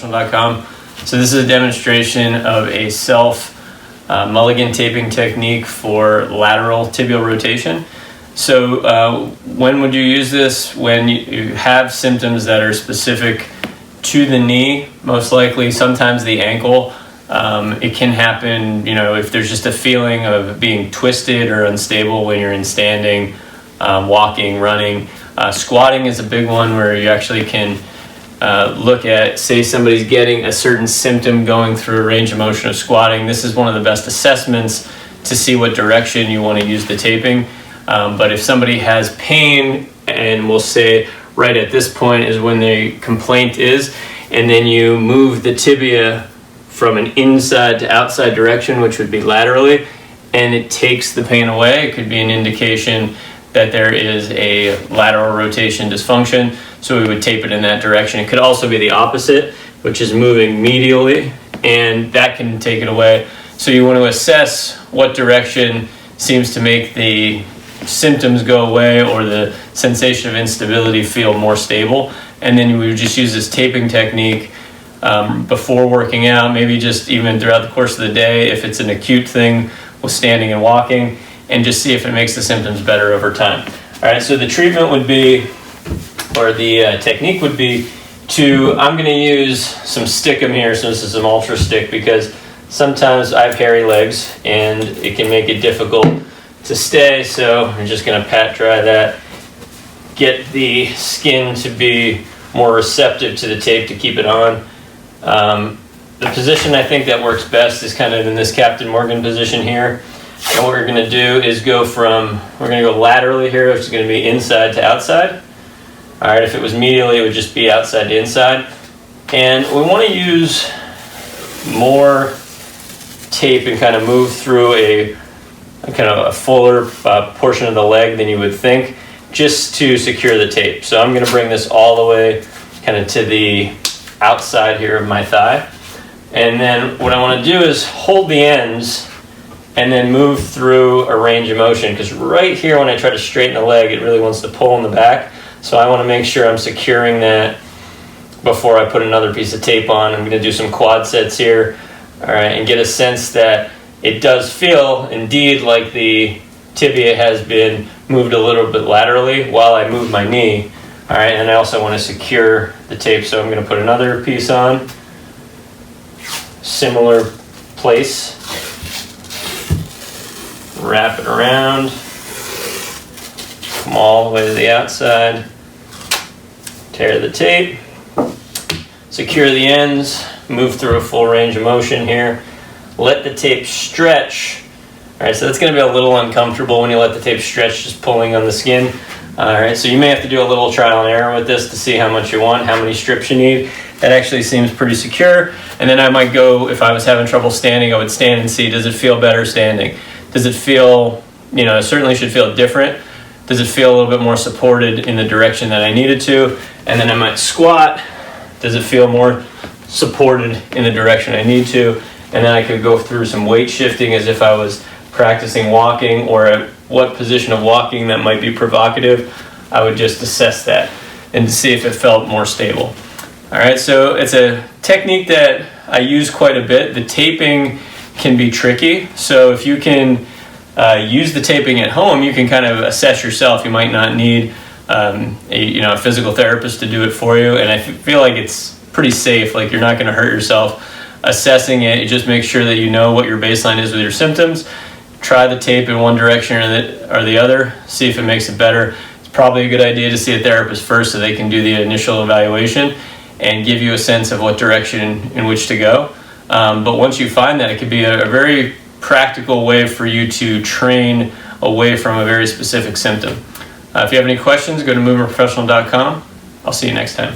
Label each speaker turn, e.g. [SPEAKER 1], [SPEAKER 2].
[SPEAKER 1] movingprofessional.com. So this is a demonstration of a self Mulligan taping technique for lateral tibial rotation. So when would you use this? When you have symptoms that are specific to the knee, most likely, sometimes the ankle. It can happen, if there's just a feeling of being twisted or unstable when you're in standing, walking, running. Squatting is a big one where you actually can look at, say somebody's getting a certain symptom going through a range of motion of squatting. This is one of the best assessments to see what direction you want to use the taping. But if somebody has pain, and we'll say right at this point is when the complaint is, and then you move the tibia from an inside to outside direction, which would be laterally, and it takes the pain away, it could be an indication that there is a lateral rotation dysfunction, so we would tape it in that direction. It could also be the opposite, which is moving medially, and that can take it away. So you want to assess what direction seems to make the symptoms go away or the sensation of instability feel more stable, and then we would just use this taping technique before working out, maybe just even throughout the course of the day if it's an acute thing with standing and walking, and just see if it makes the symptoms better over time. All right, so the treatment would be, or the technique would be I'm going to use some stickum here. So this is some ultra stick because sometimes I have hairy legs and it can make it difficult to stay. So I'm just going to pat dry that, get the skin to be more receptive to the tape to keep it on. The position I think that works best is kind of in this Captain Morgan position here. And what we're going to do is we're going to go laterally here, which is going to be inside to outside. All right, if it was medially, it would just be outside to inside. And we want to use more tape and kind of move through a kind of a fuller portion of the leg than you would think, just to secure the tape. So I'm going to bring this all the way kind of to the outside here of my thigh. And then what I want to do is hold the ends and then move through a range of motion, because right here when I try to straighten the leg, it really wants to pull in the back. So I want to make sure I'm securing that before I put another piece of tape on. I'm going to do some quad sets here, all right, and get a sense that it does feel indeed like the tibia has been moved a little bit laterally while I move my knee. All right, and I also want to secure the tape, so I'm going to put another piece on, similar place, wrap it around, come all the way to the outside, tear the tape, secure the ends, move through a full range of motion here, let the tape stretch. All right, so that's going to be a little uncomfortable when you let the tape stretch, just pulling on the skin. All right, so you may have to do a little trial and error with this to see how much you want, how many strips you need. That actually seems pretty secure. And then I might go, if I was having trouble standing, I would stand and see, does it feel better standing? Does it feel, it certainly should feel different. Does it feel a little bit more supported in the direction that I needed to? And then I might squat. Does it feel more supported in the direction I need to? And then I could go through some weight shifting as if I was practicing walking, or at what position of walking that might be provocative. I would just assess that and see if it felt more stable. All right, so it's a technique that I use quite a bit. The taping can be tricky, so if you can use the taping at home, you can kind of assess yourself. You might not need a physical therapist to do it for you, and I feel like it's pretty safe. Like, you're not going to hurt yourself assessing it. You just make sure that you know what your baseline is with your symptoms. Try the tape in one direction or the other, see if it makes it better. It's probably a good idea to see a therapist first so they can do the initial evaluation and give you a sense of what direction in which to go. But once you find that, it could be a very practical way for you to train away from a very specific symptom. If you have any questions, go to movingprofessional.com. I'll see you next time.